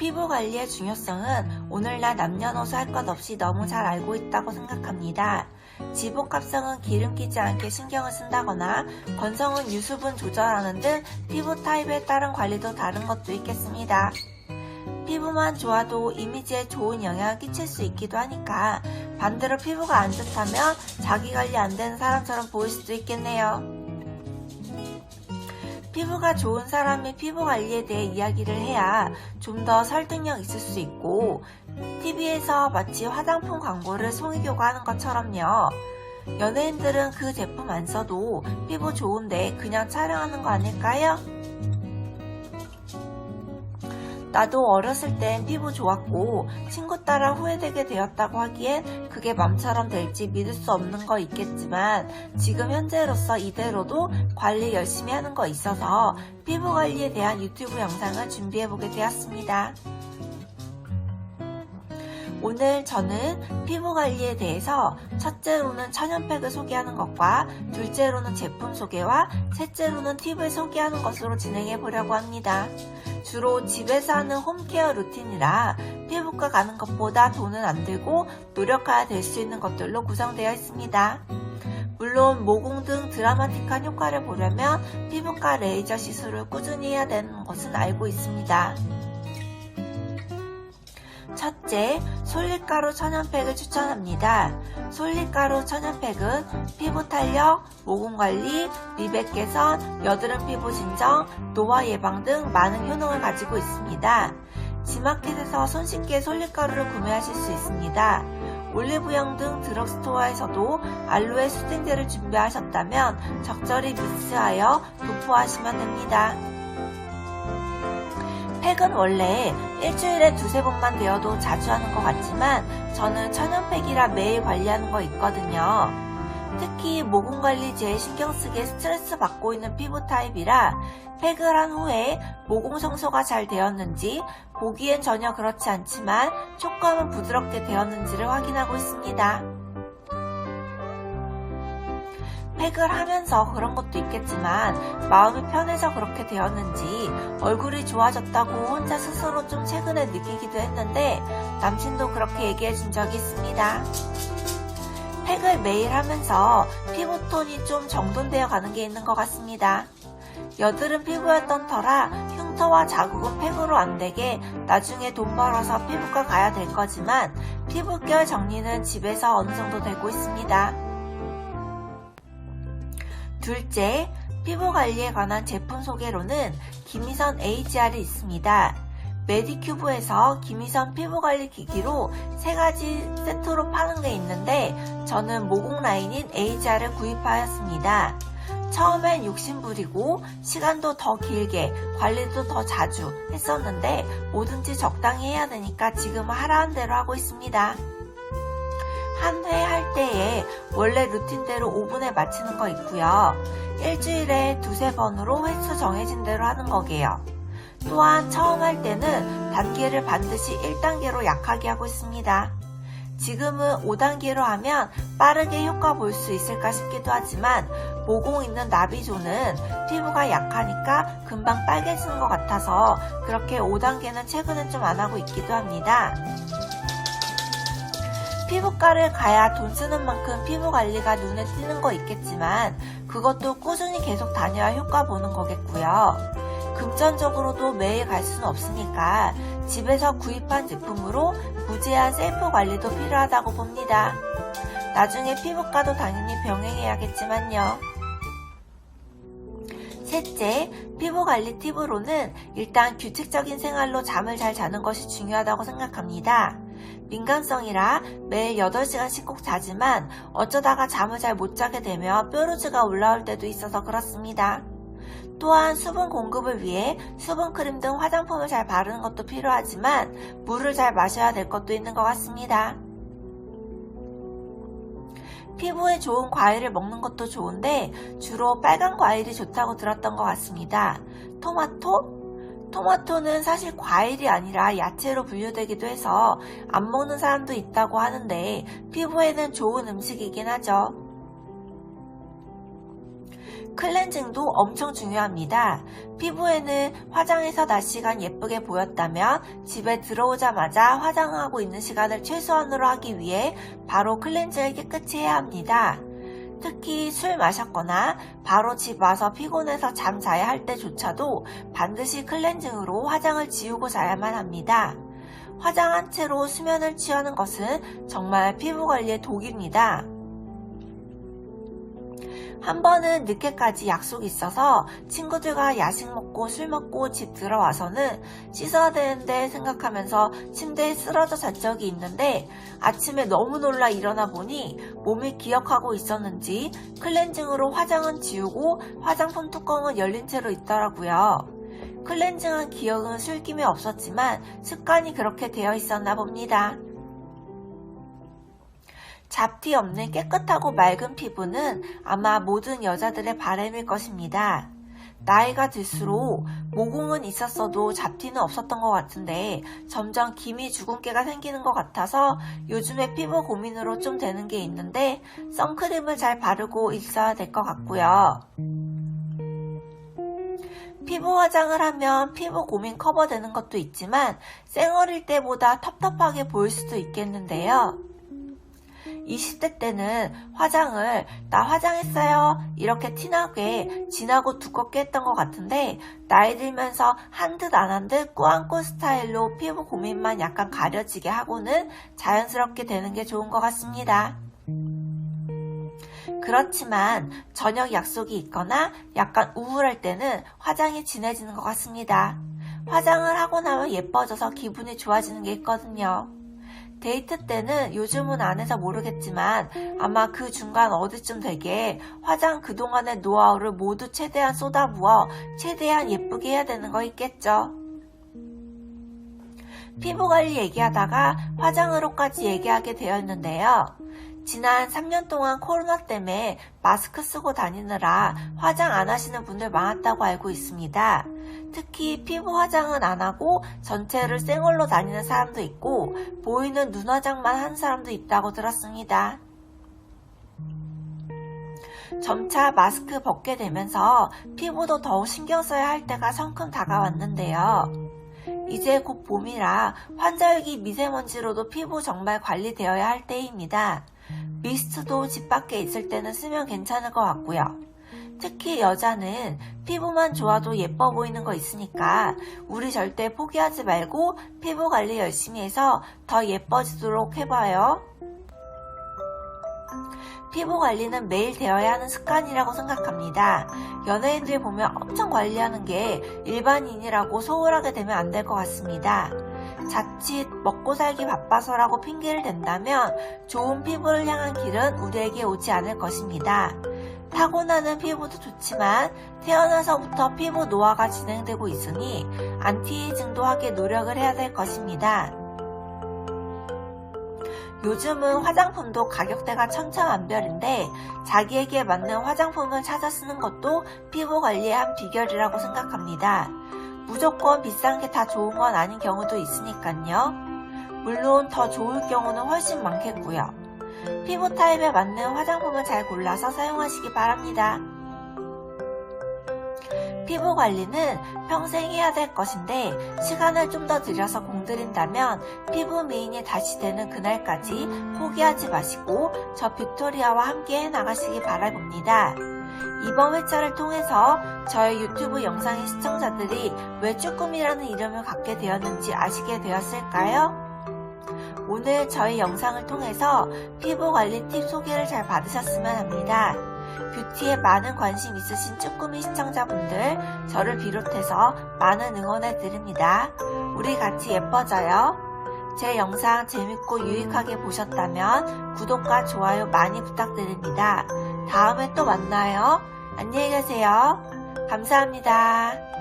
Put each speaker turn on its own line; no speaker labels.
피부 관리의 중요성은 오늘날 남녀노소 할 것 없이 너무 잘 알고 있다고 생각합니다. 지복합성은 기름 끼지 않게 신경을 쓴다거나 건성은 유수분 조절하는 등 피부 타입에 따른 관리도 다른 것도 있겠습니다. 피부만 좋아도 이미지에 좋은 영향을 끼칠 수 있기도 하니까 반대로 피부가 안 좋다면 자기 관리 안 되는 사람처럼 보일 수도 있겠네요. 피부가 좋은 사람이 피부 관리에 대해 이야기를 해야 좀 더 설득력 있을 수 있고 TV에서 마치 화장품 광고를 송혜교가 하는 것처럼요. 연예인들은 그 제품 안 써도 피부 좋은데 그냥 촬영하는 거 아닐까요? 나도 어렸을 땐 피부 좋았고 친구 따라 후회되게 되었다고 하기엔 그게 맘처럼 될지 믿을 수 없는 거 있겠지만 지금 현재로서 이대로도 관리 열심히 하는 거 있어서 피부 관리에 대한 유튜브 영상을 준비해보게 되었습니다. 오늘 저는 피부 관리에 대해서 첫째로는 천연팩을 소개하는 것과 둘째로는 제품 소개와 셋째로는 팁을 소개하는 것으로 진행해 보려고 합니다. 주로 집에서 하는 홈케어 루틴이라 피부과 가는 것보다 돈은 안 들고 노력해야 될 수 있는 것들로 구성되어 있습니다. 물론 모공 등 드라마틱한 효과를 보려면 피부과 레이저 시술을 꾸준히 해야 되는 것은 알고 있습니다. 첫째, 솔리가루 천연팩을 추천합니다. 솔리가루 천연팩은 피부 탄력, 모공 관리, 미백 개선, 여드름 피부 진정, 노화 예방 등 많은 효능을 가지고 있습니다. 지마켓에서 손쉽게 솔리가루를 구매하실 수 있습니다. 올리브영 등 드럭스토어에서도 알로에 수딩제를 준비하셨다면 적절히 믹스하여 도포하시면 됩니다. 팩은 원래 일주일에 두세 번만 되어도 자주 하는 것 같지만 저는 천연팩이라 매일 관리하는 거 있거든요. 특히 모공 관리제에 신경쓰기에 스트레스 받고 있는 피부 타입이라 팩을 한 후에 모공 청소가 잘 되었는지 보기엔 전혀 그렇지 않지만 촉감은 부드럽게 되었는지를 확인하고 있습니다. 팩을 하면서 그런 것도 있겠지만 마음이 편해서 그렇게 되었는지 얼굴이 좋아졌다고 혼자 스스로 좀 최근에 느끼기도 했는데 남친도 그렇게 얘기해 준 적이 있습니다. 팩을 매일 하면서 피부톤이 좀 정돈되어 가는 게 있는 것 같습니다. 여드름 피부였던 터라 흉터와 자국은 팩으로 안 되게 나중에 돈 벌어서 피부과 가야 될 거지만 피부결 정리는 집에서 어느 정도 되고 있습니다. 둘째, 피부 관리에 관한 제품 소개로는 김희선 AGR이 있습니다. 메디큐브에서 김희선 피부관리 기기로 3가지 세트로 파는 게 있는데 저는 모공 라인인 AGR을 구입하였습니다. 처음엔 욕심부리고 시간도 더 길게 관리도 더 자주 했었는데 뭐든지 적당히 해야 되니까 지금은 하라는 대로 하고 있습니다. 한 회 할 때에 원래 루틴대로 5분에 마치는 거 있고요. 일주일에 두세 번으로 횟수 정해진 대로 하는 거게요. 또한 처음 할 때는 단계를 반드시 1단계로 약하게 하고 있습니다. 지금은 5단계로 하면 빠르게 효과 볼 수 있을까 싶기도 하지만 모공 있는 나비존은 피부가 약하니까 금방 빨개지는 것 같아서 그렇게 5단계는 최근엔 좀 안 하고 있기도 합니다. 피부과를 가야 돈 쓰는 만큼 피부 관리가 눈에 띄는 거 있겠지만 그것도 꾸준히 계속 다녀야 효과 보는 거겠고요. 금전적으로도 매일 갈 수는 없으니까 집에서 구입한 제품으로 무제한 셀프 관리도 필요하다고 봅니다. 나중에 피부과도 당연히 병행해야겠지만요. 셋째, 피부 관리 팁으로는 일단 규칙적인 생활로 잠을 잘 자는 것이 중요하다고 생각합니다. 민감성이라 매일 8시간씩 꼭 자지만 어쩌다가 잠을 잘 못 자게 되면 뾰루지가 올라올 때도 있어서 그렇습니다. 또한 수분 공급을 위해 수분크림 등 화장품을 잘 바르는 것도 필요하지만 물을 잘 마셔야 될 것도 있는 것 같습니다. 피부에 좋은 과일을 먹는 것도 좋은데 주로 빨간 과일이 좋다고 들었던 것 같습니다. 토마토는 사실 과일이 아니라 야채로 분류되기도 해서 안 먹는 사람도 있다고 하는데 피부에는 좋은 음식이긴 하죠. 클렌징도 엄청 중요합니다. 피부에는 화장해서 낮 시간 예쁘게 보였다면 집에 들어오자마자 화장하고 있는 시간을 최소한으로 하기 위해 바로 클렌징을 깨끗이 해야 합니다. 특히 술 마셨거나 바로 집 와서 피곤해서 잠 자야 할 때조차도 반드시 클렌징으로 화장을 지우고 자야만 합니다. 화장한 채로 수면을 취하는 것은 정말 피부 관리의 독입니다. 한 번은 늦게까지 약속이 있어서 친구들과 야식 먹고 술 먹고 집 들어와서는 씻어야 되는데 생각하면서 침대에 쓰러져 잔 적이 있는데 아침에 너무 놀라 일어나 보니 몸이 기억하고 있었는지 클렌징으로 화장은 지우고 화장품 뚜껑은 열린 채로 있더라고요. 클렌징한 기억은 술김에 없었지만 습관이 그렇게 되어 있었나 봅니다. 잡티 없는 깨끗하고 맑은 피부는 아마 모든 여자들의 바람일 것입니다. 나이가 들수록 모공은 있었어도 잡티는 없었던 것 같은데 점점 기미 주근깨가 생기는 것 같아서 요즘에 피부 고민으로 좀 되는 게 있는데 선크림을 잘 바르고 있어야 될 것 같고요. 피부 화장을 하면 피부 고민 커버되는 것도 있지만 쌩얼일 때보다 텁텁하게 보일 수도 있겠는데요. 20대 때는 화장을 나 화장했어요 이렇게 티나게 진하고 두껍게 했던 것 같은데 나이 들면서 한 듯 안 한 듯 꾸안꾸 스타일로 피부 고민만 약간 가려지게 하고는 자연스럽게 되는 게 좋은 것 같습니다. 그렇지만 저녁 약속이 있거나 약간 우울할 때는 화장이 진해지는 것 같습니다. 화장을 하고 나면 예뻐져서 기분이 좋아지는 게 있거든요. 데이트 때는 요즘은 안 해서 모르겠지만 아마 그 중간 어디쯤 되게 화장 그동안의 노하우를 모두 최대한 쏟아부어 최대한 예쁘게 해야 되는 거 있겠죠. 피부관리 얘기하다가 화장으로까지 얘기하게 되었는데요. 지난 3년 동안 코로나 때문에 마스크 쓰고 다니느라 화장 안 하시는 분들 많았다고 알고 있습니다. 특히 피부 화장은 안 하고 전체를 쌩얼로 다니는 사람도 있고 보이는 눈 화장만 하는 사람도 있다고 들었습니다. 점차 마스크 벗게 되면서 피부도 더욱 신경 써야 할 때가 성큼 다가왔는데요. 이제 곧 봄이라 환절기 미세먼지로도 피부 정말 관리되어야 할 때입니다. 미스트도 집 밖에 있을 때는 쓰면 괜찮을 것 같고요. 특히 여자는 피부만 좋아도 예뻐 보이는 거 있으니까 우리 절대 포기하지 말고 피부 관리 열심히 해서 더 예뻐지도록 해봐요. 피부 관리는 매일 되어야 하는 습관이라고 생각합니다. 연예인들 보면 엄청 관리하는 게 일반인이라고 소홀하게 되면 안 될 것 같습니다. 자칫 먹고 살기 바빠서라고 핑계를 댄다면 좋은 피부를 향한 길은 우리에게 오지 않을 것입니다. 타고나는 피부도 좋지만 태어나서부터 피부 노화가 진행되고 있으니 안티에이징도 하게 노력을 해야 될 것입니다. 요즘은 화장품도 가격대가 천차만별인데 자기에게 맞는 화장품을 찾아 쓰는 것도 피부 관리의 한 비결이라고 생각합니다. 무조건 비싼 게 다 좋은 건 아닌 경우도 있으니까요. 물론 더 좋을 경우는 훨씬 많겠고요. 피부 타입에 맞는 화장품을 잘 골라서 사용하시기 바랍니다. 피부 관리는 평생 해야 될 것인데 시간을 좀 더 들여서 공들인다면 피부 미인이 다시 되는 그날까지 포기하지 마시고 저 빅토리아와 함께 나가시기 바라봅니다. 이번 회차를 통해서 저의 유튜브 영상의 시청자들이 왜 쭈꾸미라는 이름을 갖게 되었는지 아시게 되었을까요? 오늘 저희 영상을 통해서 피부 관리 팁 소개를 잘 받으셨으면 합니다. 뷰티에 많은 관심 있으신 쭈꾸미 시청자분들 저를 비롯해서 많은 응원해 드립니다. 우리 같이 예뻐져요. 제 영상 재밌고 유익하게 보셨다면 구독과 좋아요 많이 부탁드립니다. 다음에 또 만나요. 안녕히 계세요. 감사합니다.